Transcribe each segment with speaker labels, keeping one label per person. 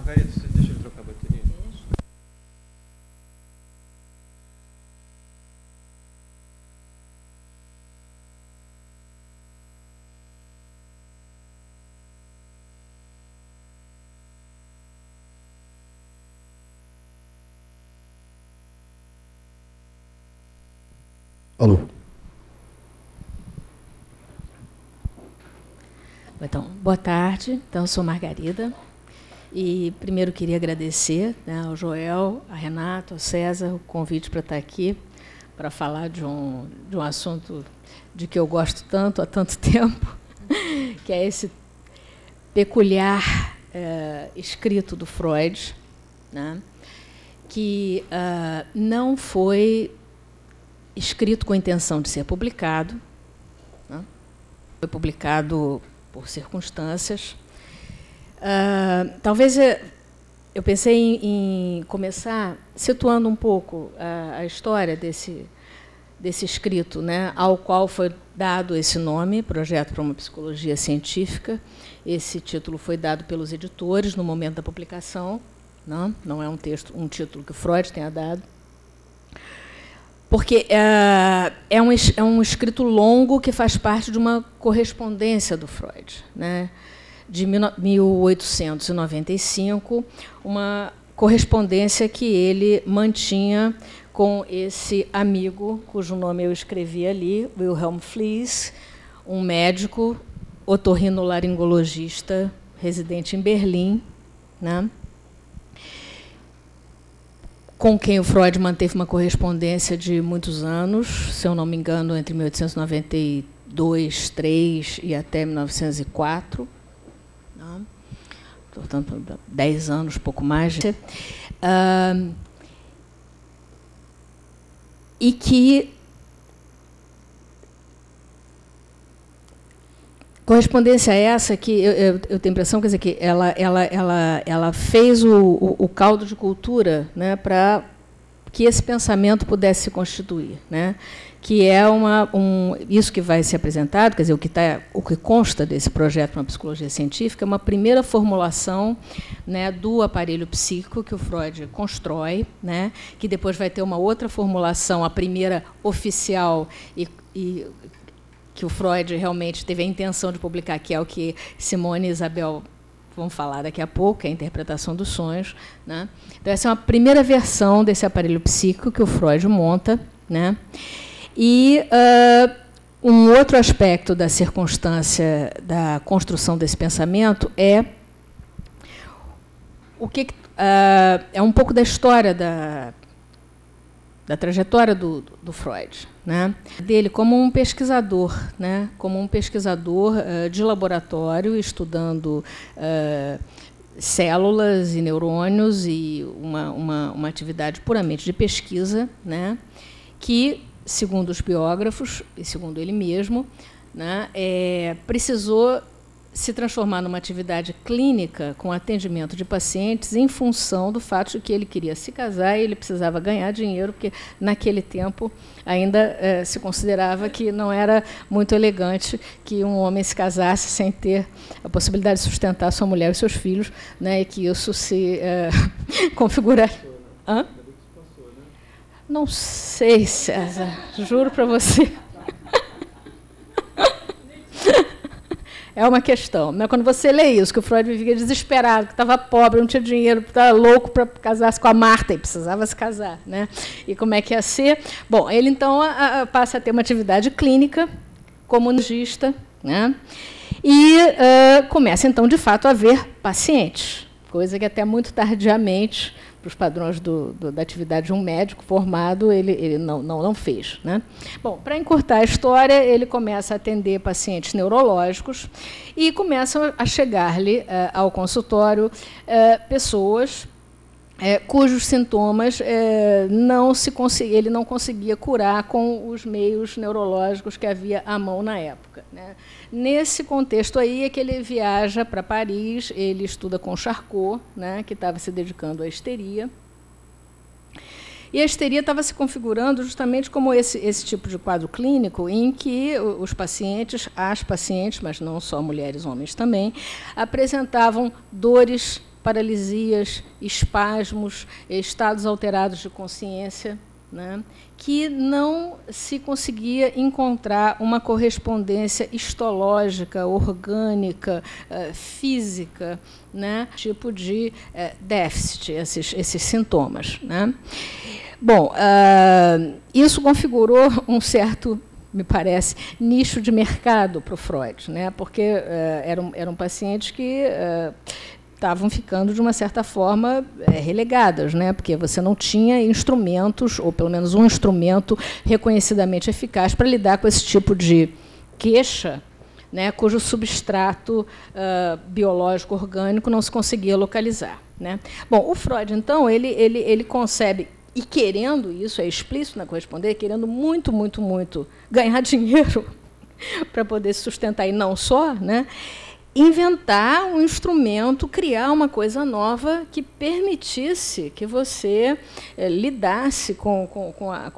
Speaker 1: Margarida, você deixa ele trocar a bateria?
Speaker 2: Alô.
Speaker 3: Então, boa tarde. Então, eu sou Margarida. E primeiro queria agradecer, né, ao Joel, a Renato, ao César, o convite para estar aqui, para falar de um assunto de que eu gosto tanto há tanto tempo, que é esse peculiar escrito do Freud, né, que não foi escrito com a intenção de ser publicado, né, foi publicado por circunstâncias. Talvez eu pensei em começar situando um pouco a história desse escrito, né, ao qual foi dado esse nome, Projeto para uma Psicologia Científica. Esse título foi dado pelos editores no momento da publicação, não é um título que Freud tenha dado, porque é um escrito longo que faz parte de uma correspondência do Freud, né, de 1895, uma correspondência que ele mantinha com esse amigo, cujo nome eu escrevi ali, Wilhelm Fliess, um médico otorrinolaringologista residente em Berlim, né, com quem o Freud manteve uma correspondência de muitos anos, se eu não me engano, entre 1892, 3 e até 1904. Portanto, 10 anos, pouco mais. E que correspondência essa que eu tenho a impressão, quer dizer, que ela fez o caldo de cultura, né, para que esse pensamento pudesse se constituir, né, que é isso que vai ser apresentado, quer dizer, o que consta desse projeto para uma psicologia científica é uma primeira formulação, né, do aparelho psíquico que o Freud constrói, né, que depois vai ter uma outra formulação, a primeira oficial e que o Freud realmente teve a intenção de publicar, que é o que Simone e Isabel vão falar daqui a pouco, que é a interpretação dos sonhos, né. Então, essa é uma primeira versão desse aparelho psíquico que o Freud monta, né. E um outro aspecto da circunstância da construção desse pensamento é é um pouco da história da trajetória do Freud, né, dele como um pesquisador, né, de laboratório, estudando células e neurônios e uma atividade puramente de pesquisa, né, que, segundo os biógrafos e segundo ele mesmo, né, precisou se transformar numa atividade clínica com atendimento de pacientes em função do fato de que ele queria se casar e ele precisava ganhar dinheiro, porque, naquele tempo, ainda se considerava que não era muito elegante que um homem se casasse sem ter a possibilidade de sustentar sua mulher e seus filhos, né, e que isso se configura... Hã? Não sei, César, juro para você. É uma questão. Mas quando você lê isso, que o Freud vivia desesperado, que estava pobre, não tinha dinheiro, estava louco para casar-se com a Marta, e precisava se casar, né? E como é que ia ser? Bom, ele, então, passa a ter uma atividade clínica, como neurologista, né? E começa, então, de fato, a ver pacientes, coisa que até muito tardiamente, para os padrões da atividade de um médico formado, ele não fez, né? Bom, para encurtar a história, ele começa a atender pacientes neurológicos e começam a chegar-lhe ao consultório pessoas cujos sintomas ele não conseguia curar com os meios neurológicos que havia à mão na época, né? Nesse contexto aí é que ele viaja para Paris, ele estuda com Charcot, né, que estava se dedicando à histeria. E a histeria estava se configurando justamente como esse tipo de quadro clínico em que os pacientes, as pacientes, mas não só mulheres, homens também, apresentavam dores paralisias, espasmos, estados alterados de consciência, né, que não se conseguia encontrar uma correspondência histológica, orgânica, física, né, tipo de déficit, esses sintomas, né. Bom, isso configurou um certo, me parece, nicho de mercado para o Freud, né, porque eram pacientes que estavam ficando, de uma certa forma, relegadas, né? Porque você não tinha instrumentos, ou pelo menos um instrumento reconhecidamente eficaz para lidar com esse tipo de queixa, né? Cujo substrato biológico orgânico não se conseguia localizar, né? Bom, o Freud, então, ele concebe, e querendo, isso é explícito na corresponder, querendo muito, muito, muito ganhar dinheiro para poder se sustentar, e não só, né? Inventar um instrumento, criar uma coisa nova que permitisse que você lidasse com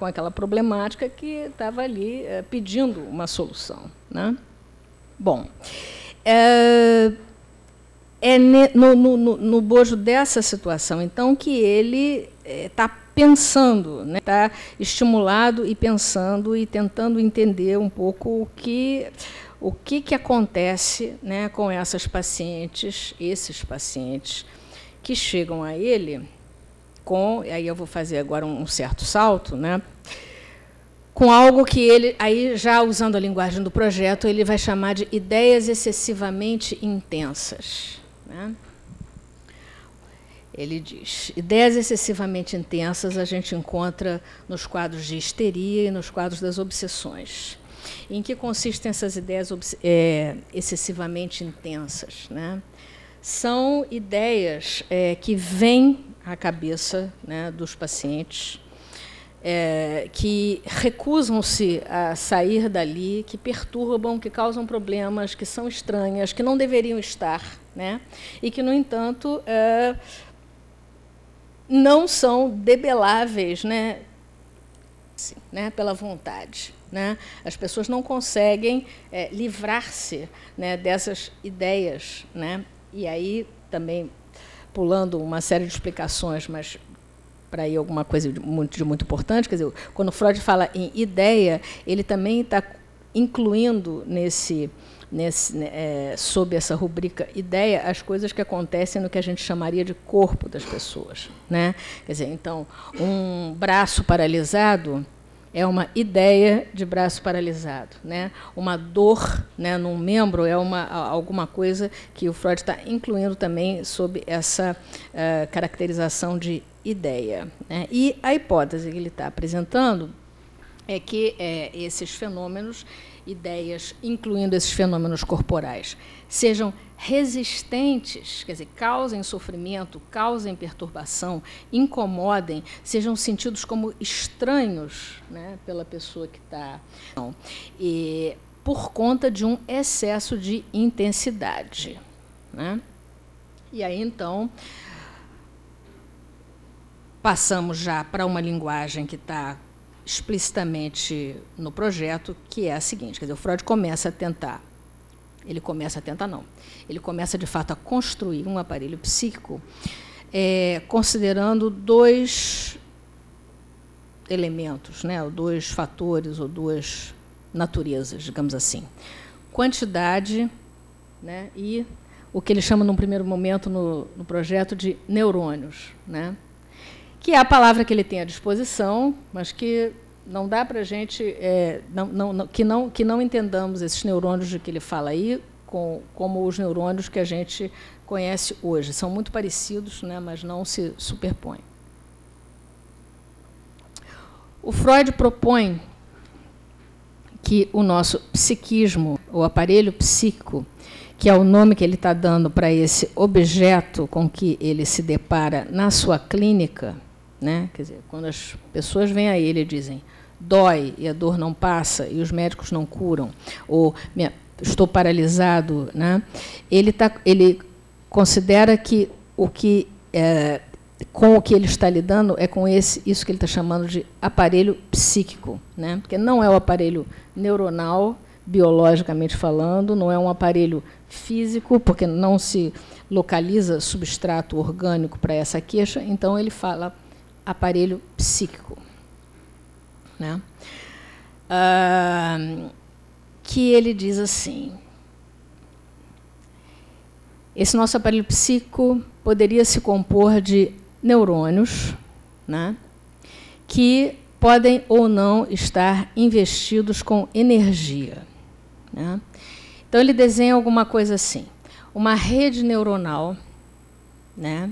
Speaker 3: aquela problemática que estava ali pedindo uma solução, né? Bom, no bojo dessa situação, então, que ele está pensando, né? Está estimulado e pensando e tentando entender um pouco o que acontece, né, com esses pacientes que chegam a ele com, aí eu vou fazer agora um certo salto, né, com algo que ele, aí já usando a linguagem do projeto, ele vai chamar de ideias excessivamente intensas, né? Ele diz, ideias excessivamente intensas a gente encontra nos quadros de histeria e nos quadros das obsessões. Em que consistem essas ideias excessivamente intensas, né? São ideias que vêm à cabeça, né, dos pacientes, que recusam-se a sair dali, que perturbam, que causam problemas, que são estranhas, que não deveriam estar, né? E que, no entanto, não são debeláveis, né, pela vontade. Né? As pessoas não conseguem livrar-se, né, dessas ideias, né? E aí, também, pulando uma série de explicações, mas para ir alguma coisa de muito importante, quer dizer, quando Freud fala em ideia, ele também está incluindo sob essa rubrica ideia, as coisas que acontecem no que a gente chamaria de corpo das pessoas, né? Quer dizer, então, um braço paralisado é uma ideia de braço paralisado, né? Uma dor, né, num membro é alguma coisa que o Freud está incluindo também sob essa caracterização de ideia, né? E a hipótese que ele está apresentando é que esses fenômenos, ideias, incluindo esses fenômenos corporais, sejam resistentes, quer dizer, causem sofrimento, causem perturbação, incomodem, sejam sentidos como estranhos, né, pela pessoa que está, e por conta de um excesso de intensidade, né? E aí, então, passamos já para uma linguagem que está explicitamente no projeto, que é a seguinte, quer dizer, o Freud começa a tentar, ele começa, de fato, a construir um aparelho psíquico, considerando dois elementos, né, ou dois fatores, ou duas naturezas, digamos assim. Quantidade, né, e o que ele chama, num primeiro momento, no projeto, de neurônios, né, que é a palavra que ele tem à disposição, mas que não dá para a gente, que não entendamos esses neurônios de que ele fala aí como os neurônios que a gente conhece hoje. São muito parecidos, né, mas não se superpõem. O Freud propõe que o nosso psiquismo, o aparelho psíquico, que é o nome que ele está dando para esse objeto com que ele se depara na sua clínica, né? Quer dizer, quando as pessoas vêm a ele e dizem dói e a dor não passa e os médicos não curam, ou estou paralisado, né? Ele considera que com o que ele está lidando é com isso que ele está chamando de aparelho psíquico, né? Porque não é o aparelho neuronal biologicamente falando, não é um aparelho físico, porque não se localiza substrato orgânico para essa queixa, então ele fala aparelho psíquico, né? Que ele diz assim: esse nosso aparelho psíquico poderia se compor de neurônios, né, que podem ou não estar investidos com energia, né? Então, ele desenha alguma coisa assim, uma rede neuronal, né,